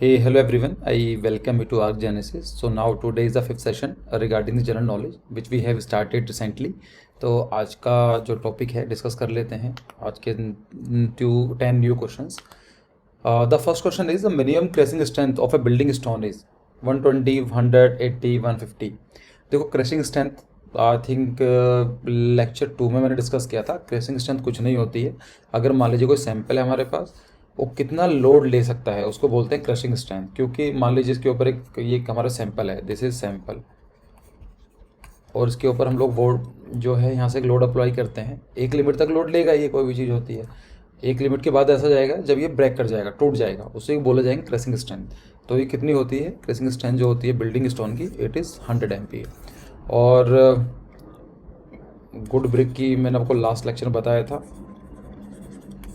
Hey, hello everyone. I welcome you to Arc Genesis. So now today is the fifth session regarding the general knowledge which we have started recently. तो आज का जो topic है discuss कर लेते हैं आज के 10 new questions. The first question is the minimum crashing strength of A building stone is 120, 100, 80, 150. देखो crashing strength I think lecture 2 में मैंने डिस्कस किया था. क्रैशिंग स्ट्रेंथ कुछ नहीं होती है. अगर मान लीजिए कोई सैंपल है हमारे पास, वो कितना लोड ले सकता है उसको बोलते हैं क्रशिंग स्ट्रेंथ. क्योंकि मान लीजिए इसके ऊपर ये हमारा सैंपल है, दिस इज सैंपल, और इसके ऊपर हम लोग बोर्ड जो है यहाँ से एक लोड अप्लाई करते हैं. एक लिमिट तक लोड लेगा, ये कोई भी चीज़ होती है. एक लिमिट के बाद ऐसा जाएगा जब ये ब्रेक कर जाएगा, टूट जाएगा, उसे बोला जाएंगे क्रशिंग स्ट्रेंथ. तो ये कितनी होती है क्रशिंग स्ट्रेंथ जो होती है बिल्डिंग स्टोन की, इट इज़ 100 MPa. और गुड ब्रिक की मैंने आपको लास्ट लेक्चर में बताया था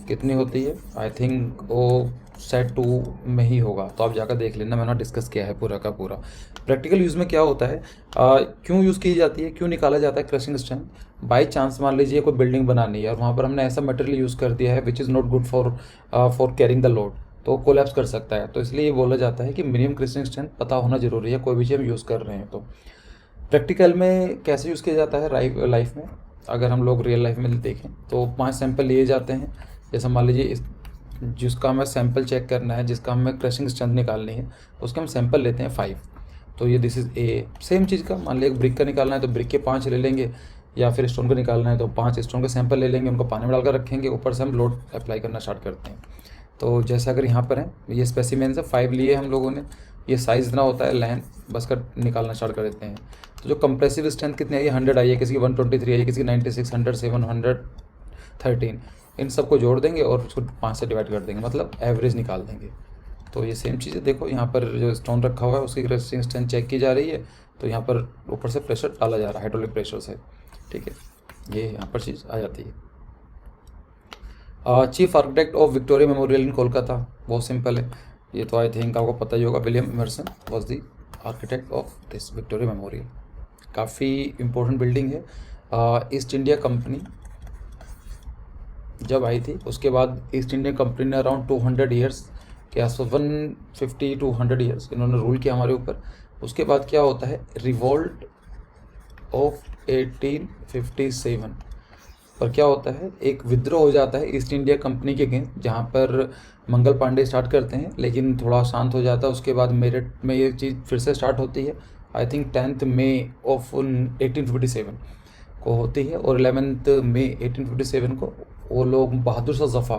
कितनी होती है. आई थिंक वो सेट 2 में ही होगा, तो आप जाकर देख लेना, मैंने डिस्कस किया है पूरा का पूरा. प्रैक्टिकल यूज़ में क्या होता है, क्यों यूज़ की जाती है, क्यों निकाला जाता है क्रशिंग स्ट्रेंथ. बाई चांस मान लीजिए कोई बिल्डिंग बनानी है और वहाँ पर हमने ऐसा मटेरियल यूज़ कर दिया है which is not good for carrying the load, तो कोलैप्स कर सकता है. तो इसलिए ये बोला जाता है कि मिनिमम क्रशिंग स्ट्रेंथ पता होना जरूरी है कोई भी चीज़ हम यूज़ कर रहे हैं. तो प्रैक्टिकल में कैसे यूज़ किया जाता है लाइफ में, अगर हम लोग रियल लाइफ में देखें तो 5 सैंपल लिए जाते हैं. जैसे मान लीजिए जिसका हमें सैंपल चेक करना है, जिसका हमें क्रशिंग स्ट्रेंथ निकालनी है, उसका हम सैंपल लेते हैं 5. तो ये दिस इज़ ए. सेम चीज़ का मान लीजिए ब्रिक का निकालना है तो ब्रिक के 5 ले लेंगे, या फिर स्टोन का निकालना है तो 5 स्टोन के सैंपल ले लेंगे, उनको पानी में डालकर रखेंगे, ऊपर से हम लोड अप्लाई करना स्टार्ट करते हैं. तो जैसे अगर यहाँ पर है ये स्पेसिमेन से 5 लिए हम लोगों ने, ये साइज़ इतना होता है, लाइन बस कर निकालना स्टार्ट कर देते हैं. तो जो कंप्रेसिव स्ट्रेंथ कितनी आई है, 100 आई है, किसी की 123 आई है, किसी की 96, 107, 113. इन सबको जोड़ देंगे और उसको 5 से डिवाइड कर देंगे, मतलब एवरेज निकाल देंगे. तो ये सेम चीज़ है. देखो यहाँ पर जो स्टोन रखा हुआ है उसकी क्रशिंग स्ट्रेंथ चेक की जा रही है, तो यहाँ पर ऊपर से प्रेशर डाला जा रहा है हाइड्रोलिक प्रेशर से. ठीक है, ये यहाँ पर चीज़ आ जाती है. Chief architect of Victoria Memorial in Kolkata, बहुत सिंपल है, ये तो आई थिंक आपको पता ही होगा. William Emerson was the architect of this Victoria Memorial. काफ़ी इम्पोर्टेंट बिल्डिंग है. ईस्ट इंडिया कंपनी जब आई थी उसके बाद ईस्ट इंडिया कंपनी ने अराउंड 200 ईयर्स के आसपास, 150 to 100 ईयर्स इन्होंने रूल किया हमारे ऊपर. उसके बाद क्या होता है, रिवोल्ट ऑफ 1857 पर क्या होता है, एक विद्रोह हो जाता है ईस्ट इंडिया कंपनी के अगेंस्ट, जहाँ पर मंगल पांडे स्टार्ट करते हैं, लेकिन थोड़ा शांत हो जाता है. उसके बाद मेरठ में ये चीज़ फिर से स्टार्ट होती है. आई थिंक 10 मई ऑफ 1857 को होती है, और 11 मई 1857 को वो लोग बहादुर शाह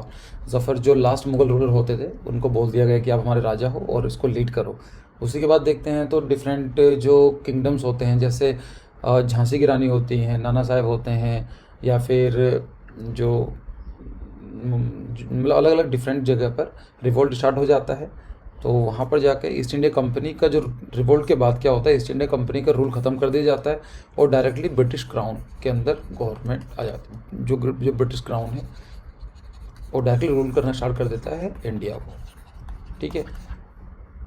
जफ़र जो लास्ट मुग़ल रूलर होते थे, उनको बोल दिया गया कि आप हमारे राजा हो और इसको लीड करो. उसी के बाद देखते हैं तो डिफरेंट जो किंगडम्स होते हैं, जैसे झांसी की रानी होती हैं, नाना साहब होते हैं, या फिर जो मतलब अलग अलग डिफरेंट जगह पर रिवोल्ट स्टार्ट हो जाता है. तो वहाँ पर जाकर ईस्ट इंडिया कंपनी का जो रिवोल्ट के बाद क्या होता है, ईस्ट इंडिया कंपनी का रूल ख़त्म कर दिया जाता है और डायरेक्टली ब्रिटिश क्राउन के अंदर गवर्नमेंट आ जाती है. जो ब्रिटिश क्राउन है वो डायरेक्टली रूल करना स्टार्ट कर देता है इंडिया को. ठीक है,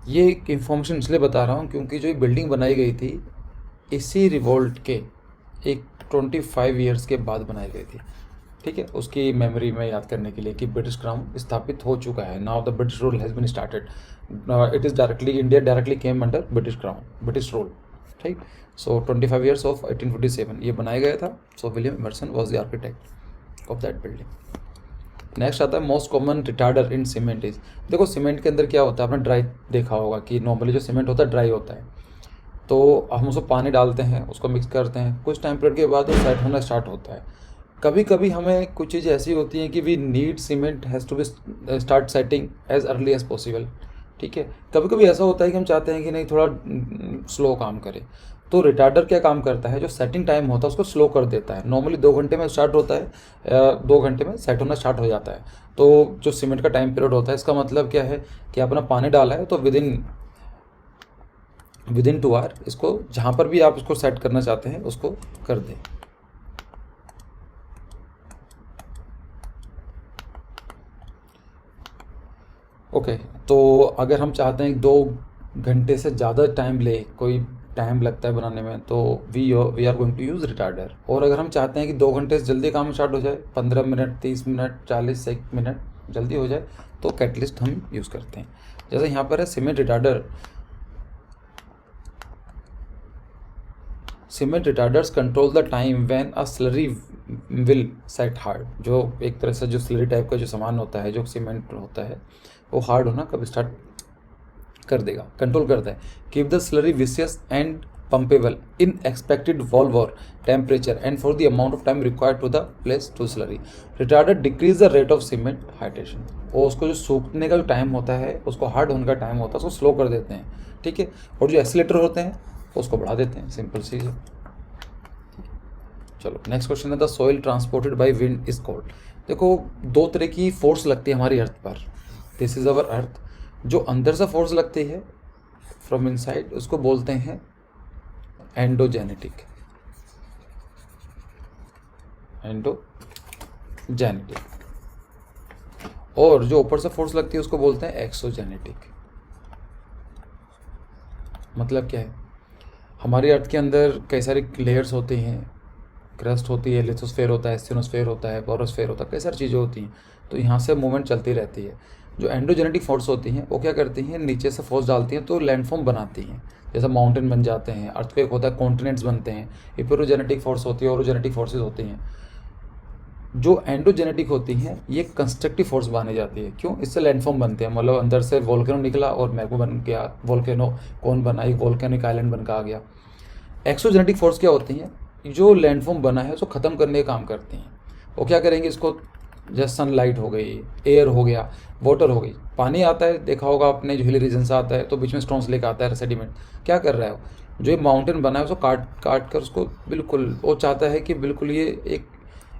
ये इंफॉर्मेशन इसलिए बता रहा हूँ क्योंकि जो ये बिल्डिंग बनाई गई थी इसी रिवोल्ट के एक 25 ईयर्स के बाद बनाई गई थी. ठीक है, उसकी मेमोरी में याद करने के लिए कि ब्रिटिश क्राउन स्थापित हो चुका है. Now the British rule has been started. It is directly India directly came under British crown, British rule. ठीक, सो 25 ईयर्स ऑफ 1857 ये बनाया गया था. So William Emerson was the architect of that building. Next आता है most common retarder in cement is. देखो cement के अंदर क्या होता है, आपने ड्राई देखा होगा कि नॉर्मली जो सीमेंट होता है ड्राई होता है, तो हम उसको पानी डालते हैं, उसको मिक्स करते हैं, कुछ टाइम पीरियड के बाद वो सेट होना स्टार्ट होता है. कभी कभी हमें कुछ चीज़ ऐसी होती हैं कि we need cement has to be start setting as early as possible. ठीक है, कभी कभी ऐसा होता है कि हम चाहते हैं कि नहीं थोड़ा स्लो काम करे, तो रिटार्डर क्या काम करता है, जो सेटिंग टाइम होता है उसको स्लो कर देता है. नॉर्मली 2 घंटे में स्टार्ट होता है, 2 घंटे में सेट होना स्टार्ट हो जाता है. तो जो सीमेंट का टाइम पीरियड होता है, इसका मतलब क्या है कि आपने पानी डाला है तो विदिन 2 आवर इसको जहाँ पर भी आप इसको सेट करना चाहते हैं उसको कर दें. ओके, तो अगर हम चाहते हैं 2 घंटे से ज़्यादा टाइम ले, कोई टाइम लगता है बनाने में, तो we are going to use retarder. और अगर हम चाहते हैं कि 2 घंटे से जल्दी काम स्टार्ट हो जाए, 15 मिनट, 30 मिनट, 40 मिनट जल्दी हो जाए, तो कैटलिस्ट हम यूज़ करते हैं. जैसे यहाँ पर है cement retarder, cement retarders control the time when a slurry will set hard. जो एक तरह से जो स्लरी टाइप का जो सामान होता है, जो सीमेंट होता है, वो हार्ड होना कब स्टार्ट कर देगा, कंट्रोल करता है। कीप द स्लरी विसियस and pumpable in expected valve temperature and for the amount of time required to the place to slurry. Retarder decrease the rate of cement hydration। और उसको जो सूखने का जो टाइम होता है, उसको हार्ड होने का टाइम होता है, उसको स्लो कर देते हैं, ठीक है। और जो एक्सीलेटर होते हैं उसको बढ़ा देते हैं, सिंपल सी है। चलो नेक्स्ट क्वेश्चन है, the soil transported by wind is called. देखो दो तरह की फोर्स लगती है हमारी अर्थ पर, दिस इज अवर अर्थ। जो अंदर से फोर्स लगती है फ्रॉम इनसाइड, उसको बोलते हैं एंडोजेनेटिक, एंडोजेनेटिक। और जो ऊपर से फोर्स लगती है उसको बोलते हैं एक्सोजेनेटिक। मतलब क्या है, हमारी अर्थ के अंदर कई सारी लेयर्स होती हैं, क्रस्ट होती है, लिथोस्फेयर होता है, स्टेनोस्फेयर होता है, पोरोस्फेयर होता है, कई सारी चीज़ें होती हैं। तो यहाँ से मूवमेंट चलती रहती है। जो एंडोजेनेटिक फोर्स होती हैं वो क्या करती हैं, नीचे से फोर्स डालती हैं तो लैंडफॉर्म बनाती हैं, जैसे माउंटेन बन जाते हैं, अर्थक्वेक होता है, कॉन्टिनेंट्स बनते हैं। इपेरोजेनेटिक फोर्स होती है, ओरोजेनेटिक फोर्सेज होती हैं। जो एंडोजेनेटिक होती हैं ये कंस्ट्रक्टिव फोर्स मानी जाती है। क्यों? इससे लैंडफॉर्म बनते हैं, मतलब अंदर से वोल्केनो निकला और मैग्मा बन गया, वोल्केनो कौन बना, एक वोल्केनिक आइलैंड बन के आ गया। एक्सोजेनेटिक फोर्स क्या होती हैं, जो लैंडफॉर्म बना है उसको ख़त्म करने का काम करती हैं। वो क्या करेंगे, इसको जैसे सनलाइट हो गई, एयर हो गया, वाटर हो गई, पानी आता है, देखा होगा आपने, जो हिली रीजन से आता है तो बीच में स्टोन्स लेकर आता है, सेडिमेंट। क्या कर रहा है वो, जो ये माउंटेन बना है उसको काट काट कर उसको बिल्कुल, वो चाहता है कि बिल्कुल ये एक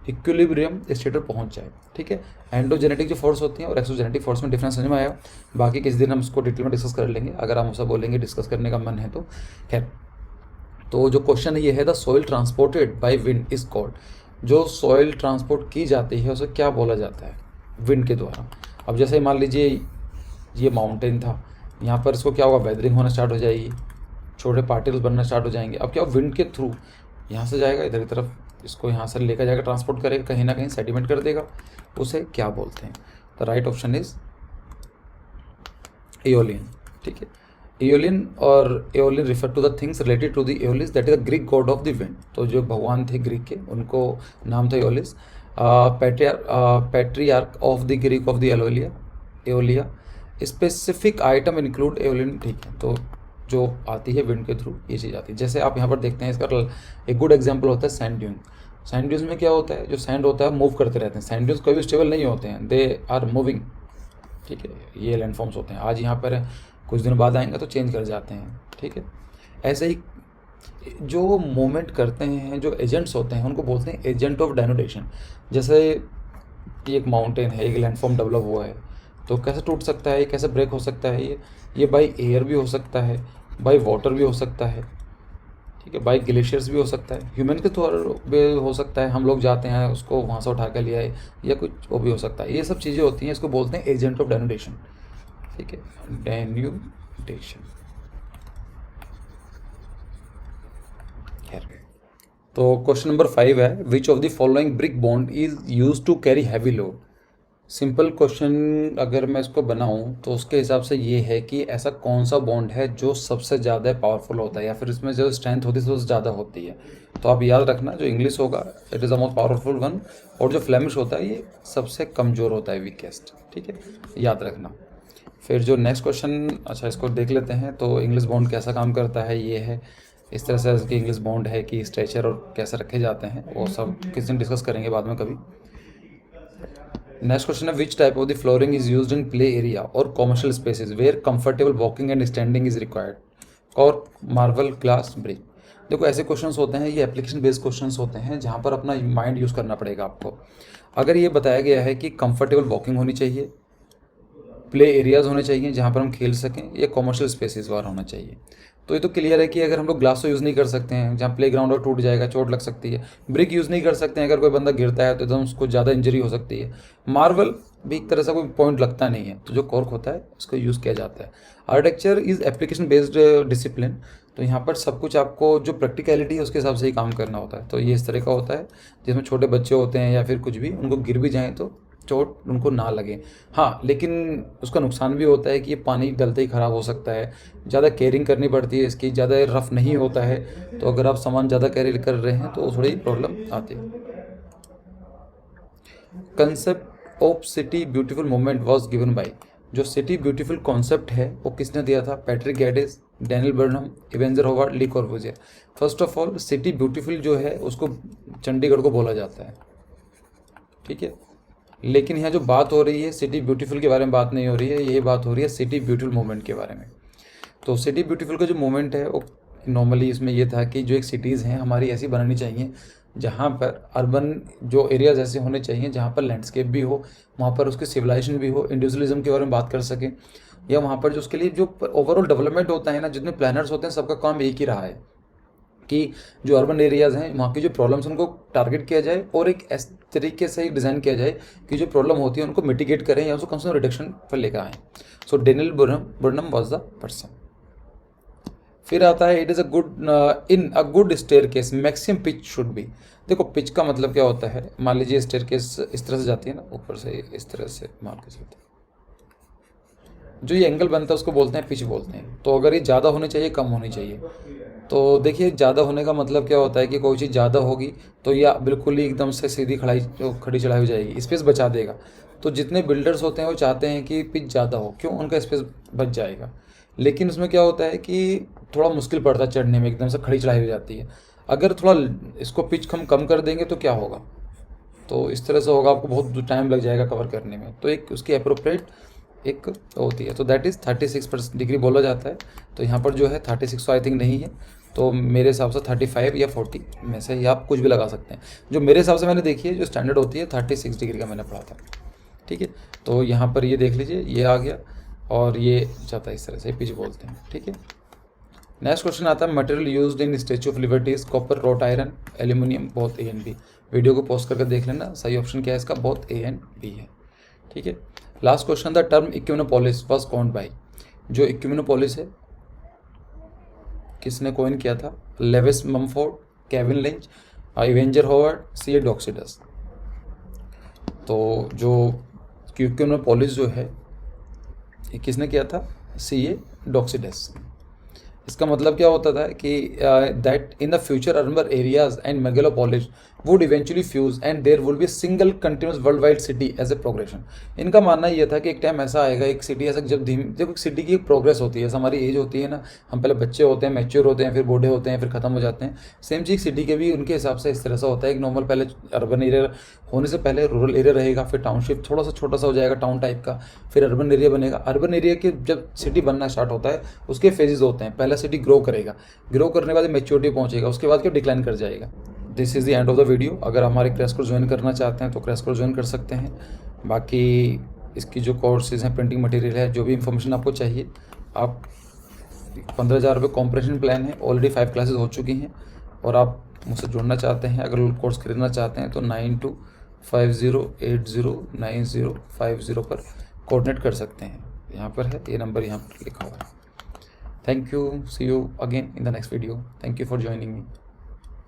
इक्विलिब्रियम स्टेट पर पहुंच जाए, ठीक है। एंडोजेनेटिक जो फोर्स होती है और एक्सोजेनेटिक फोर्स में डिफरेंस समझ में आया। बाकी किसी दिन हम उसको डिटेल में डिस्कस कर लेंगे, अगर हम उसे बोलेंगे डिस्कस करने का मन है तो। खैर, तो जो क्वेश्चन ये है, the soil transported by wind is called. जो सॉइल ट्रांसपोर्ट की जाती है उसे क्या बोला जाता है, विंड के द्वारा। अब जैसे मान लीजिए ये माउंटेन था, यहाँ पर इसको क्या होगा, वेदरिंग होना स्टार्ट हो जाएगी, छोटे पार्टिकल्स बनना स्टार्ट हो जाएंगे। अब क्या विंड के थ्रू यहाँ से जाएगा इधर की तरफ, इसको यहाँ से लेकर जाएगा, ट्रांसपोर्ट करेगा, कहीं ना कहीं सेडिमेंट कर देगा। उसे क्या बोलते हैं? The right option is Aeolian, ठीक है। एओलियन और Aeolian refer to the things related to the Aeolis, that is the Greek god of the wind. तो जो भगवान थे ग्रीक के, उनको नाम था Aeolis. Patriarch of the Greek of the Aeolia. Specific item include Aeolian, ठीक है। तो जो आती है विंड के थ्रू ये चीज़ आती है। जैसे आप यहाँ पर देखते हैं, इसका एक गुड एग्जाम्पल होता है सैंड ड्यून। सैंड ड्यून्स में क्या होता है, जो सैंड होता है मूव करते रहते हैं। सैंड ड्यून्स कभी स्टेबल नहीं होते हैं, दे आर मूविंग, ठीक है। ये लैंडफॉर्म्स होते हैं, आज यहाँ पर है, कुछ दिन बाद आएंगे तो चेंज कर जाते हैं, ठीक है। ऐसे ही जो मूवमेंट करते हैं, जो एजेंट्स होते हैं, उनको बोलते हैं एजेंट ऑफ डायनोडेशन। जैसे एक माउंटेन है, एक लैंडफॉर्म डेवलप हुआ है, तो कैसे टूट सकता है, कैसे ब्रेक हो सकता है, ये बाई एयर भी हो सकता है, बाई वाटर भी हो सकता है, ठीक है, बाई ग्लेशियर्स भी हो सकता है, ह्यूमन के थ्रू भी हो सकता है, हम लोग जाते हैं उसको वहाँ से उठा कर ले आए, या कुछ वो भी हो सकता है। ये सब चीज़ें होती हैं, इसको बोलते हैं एजेंट ऑफ डायनोडेशन, ठीक है, डेन्यूडेशन। तो क्वेश्चन नंबर 5 है, which of the following brick bond is use to carry heavy load. Simple question अगर मैं इसको बनाऊं तो उसके हिसाब से ये है कि ऐसा कौन सा बॉन्ड है जो सबसे ज़्यादा पावरफुल होता है, या फिर इसमें जो स्ट्रेंथ होती है वो ज़्यादा होती है। तो आप याद रखना, जो इंग्लिश होगा it is the most powerful one, और जो फ्लेमिश होता है ये सबसे कमज़ोर होता है, वीकेस्ट, ठीक है, याद रखना। फिर जो नेक्स्ट क्वेश्चन, अच्छा इसको देख लेते हैं। तो इंग्लिश बॉन्ड कैसा काम करता है, ये है इस तरह से इसकी इंग्लिश बॉन्ड है कि स्ट्रेचर और कैसे रखे जाते हैं, वो सब किसी दिन डिस्कस करेंगे बाद में कभी। नेक्स्ट क्वेश्चन है, which type of the flooring is used in play area और commercial spaces where comfortable walking and standing is required, और मार्बल, ग्लास, ब्रिक। देखो ऐसे क्वेश्चंस होते हैं, ये एप्लीकेशन बेस्ड क्वेश्चंस होते हैं जहाँ पर अपना माइंड यूज़ करना पड़ेगा आपको। अगर ये बताया गया है कि कंफर्टेबल वॉकिंग होनी चाहिए, प्ले एरियाज़ होने चाहिए जहाँ पर हम खेल सकें, या कॉमर्शियल स्पेसेस वाला होना चाहिए, तो ये तो क्लियर है कि अगर हम लोग ग्लास तो यूज़ नहीं कर सकते हैं, जहाँ प्ले ग्राउंड और टूट जाएगा, चोट लग सकती है। ब्रिक यूज़ नहीं कर सकते हैं, अगर कोई बंदा गिरता है तो एकदम उसको ज़्यादा इंजरी हो सकती है। मार्बल भी एक तरह से कोई पॉइंट लगता नहीं है, तो जो कॉर्क होता है उसको यूज़ किया जाता है। Architecture is application based discipline, तो यहाँ पर सब कुछ आपको जो प्रैक्टिकलिटी है उसके हिसाब से ही काम करना होता है। तो ये इस तरह का होता है, जिसमें छोटे बच्चे होते हैं या फिर कुछ भी, उनको गिर भी जाएँ तो चोट उनको ना लगे। हाँ, लेकिन उसका नुकसान भी होता है कि ये पानी डलते ही ख़राब हो सकता है, ज़्यादा केयरिंग करनी पड़ती है इसकी, ज़्यादा रफ़ नहीं होता है, तो अगर आप सामान ज़्यादा कैरी कर रहे हैं तो थोड़ी प्रॉब्लम आती है। Concept of city beautiful movement was given by, जो सिटी ब्यूटीफुल कॉन्सेप्ट है वो किसने दिया था? Patrick Geddes, Daniel Burnham, Ebenezer Howard, Le Corbusier. First of all city beautiful जो है उसको चंडीगढ़ को बोला जाता है, ठीक है। लेकिन यहाँ जो बात हो रही है सिटी ब्यूटीफुल के बारे में बात नहीं हो रही है, ये बात हो रही है सिटी ब्यूटीफुल मूवमेंट के बारे में। तो सिटी ब्यूटीफुल का जो मूवमेंट है वो नॉर्मली इसमें ये था कि जो एक सिटीज़ हैं हमारी ऐसी बनानी चाहिए जहाँ पर अर्बन जो एरियाज़ ऐसे होने चाहिए जहाँ पर लैंडस्केप भी हो, वहाँ पर उसकी सिविलाइजेशन भी हो, इंडिविजुअलिज्म के बारे में बात कर सकें, या वहाँ पर जो उसके लिए जो ओवरऑल डेवलपमेंट होता है ना, जितने प्लानर्स होते हैं सबका काम एक ही रहा है कि जो अर्बन एरियाज़ हैं वहाँ की जो प्रॉब्लम्स उनको टारगेट किया जाए और एक इस तरीके से डिज़ाइन किया जाए कि जो प्रॉब्लम होती है उनको मिटिगेट करें या उसको कम से कम रिडक्शन पर लेकर आएँ। So Daniel Burnham was the person. फिर आता है it is a good in a good staircase maximum pitch should be. देखो पिच का मतलब क्या होता है, मान लीजिए स्टेयरकेस इस तरह से जाती है ना, ऊपर से इस तरह से मान के चलते हैं, जो ये एंगल बनता है उसको बोलते हैं पिच बोलते हैं। तो अगर ये ज़्यादा होनी चाहिए कम होनी चाहिए, तो देखिए ज़्यादा होने का मतलब क्या होता है कि कोई चीज़ ज़्यादा होगी तो या बिल्कुल ही एकदम से सीधी खड़ी चढ़ाई हो जाएगी, स्पेस बचा देगा। तो जितने बिल्डर्स होते हैं वो चाहते हैं कि पिच ज़्यादा हो, क्यों? उनका स्पेस बच जाएगा। लेकिन उसमें क्या होता है कि थोड़ा मुश्किल पड़ता है चढ़ने में, एकदम से खड़ी चढ़ाई हो जाती है। अगर थोड़ा इसको पिच हम कम कर देंगे तो क्या होगा, तो इस तरह से होगा, आपको बहुत टाइम लग जाएगा कवर करने में। तो एक उसकी अप्रोप्रिएट एक होती है, तो दैट इज़ 36 डिग्री बोला जाता है। तो यहाँ पर जो है 36 तो आई थिंक नहीं है, तो मेरे हिसाब से 35 या 40 में से या आप कुछ भी लगा सकते हैं। जो मेरे हिसाब से मैंने देखी है जो स्टैंडर्ड होती है 36 डिग्री का मैंने पढ़ा था, ठीक है। तो यहाँ पर ये देख लीजिए, ये आ गया और ये जाता है इस तरह से, पिच बोलते हैं, ठीक है। नेक्स्ट क्वेश्चन आता है material used in statue of liberties, copper, wrought iron, aluminium, both A and B. Video को पॉज करके देख लेना, सही ऑप्शन क्या है इसका, बोथ ए एंड बी है, ठीक है। Last question, the term ecumenopolis was coined by, जो इक्विनोपोलिस है किसने कॉइन किया था? Lewis Mumford, Kevin Lynch, Ebenezer Howard, C A. Doxiadis. तो जो इक्विनोपोलिस जो है ये किसने किया था? सी.ए. डॉक्सिडस। इसका मतलब क्या होता था कि that in the future urban areas and megalopolis would eventually fuse and there would be single continuous world wide city as a progression. इनका मानना यह था कि एक टाइम ऐसा आएगा, एक सिटी ऐसा जब एक सिटी की प्रोग्रेस होती है, जैसे हमारी एज होती है ना, हम पहले बच्चे होते हैं, मैच्योर होते हैं, फिर बूढ़े होते हैं, फिर खत्म हो जाते हैं। सेम चीज़ सिटी के भी उनके हिसाब से इस तरह से होता है। एक नॉर्मल पहले अर्बन एरिया होने से पहले रूरल एरिया रहेगा, फिर टाउनशिप थोड़ा सा छोटा सा हो जाएगा टाउन टाइप का, फिर अर्बन एरिया बनेगा। अर्बन एरिया के जब सिटी बनना स्टार्ट होता है उसके फेजेस होते हैं, पहला सिटी ग्रो करेगा, ग्रो करने के बाद मैच्योरिटी पहुंचेगा, उसके बाद क्या डिक्लाइन कर जाएगा। This is the end of the video. अगर हमारे क्रैश कोर्स ज्वाइन करना चाहते हैं तो क्रैश कोर्स ज्वाइन कर सकते हैं। बाकी इसकी जो कोर्सेज हैं, प्रिंटिंग मटेरियल है, जो भी इंफॉर्मेशन आपको चाहिए, आप 15,000 रुपये कॉम्प्रेशन प्लान है, ऑलरेडी 5 क्लासेज हो चुकी हैं। और आप मुझसे जुड़ना चाहते हैं, अगर कोर्स खरीदना चाहते हैं तो 9250809050 पर कोऑर्डिनेट कर सकते हैं। यहाँ पर है, ये नंबर यहाँ पर लिखा हुआ है। Thank you. See you again in the next video. Thank you for joining me.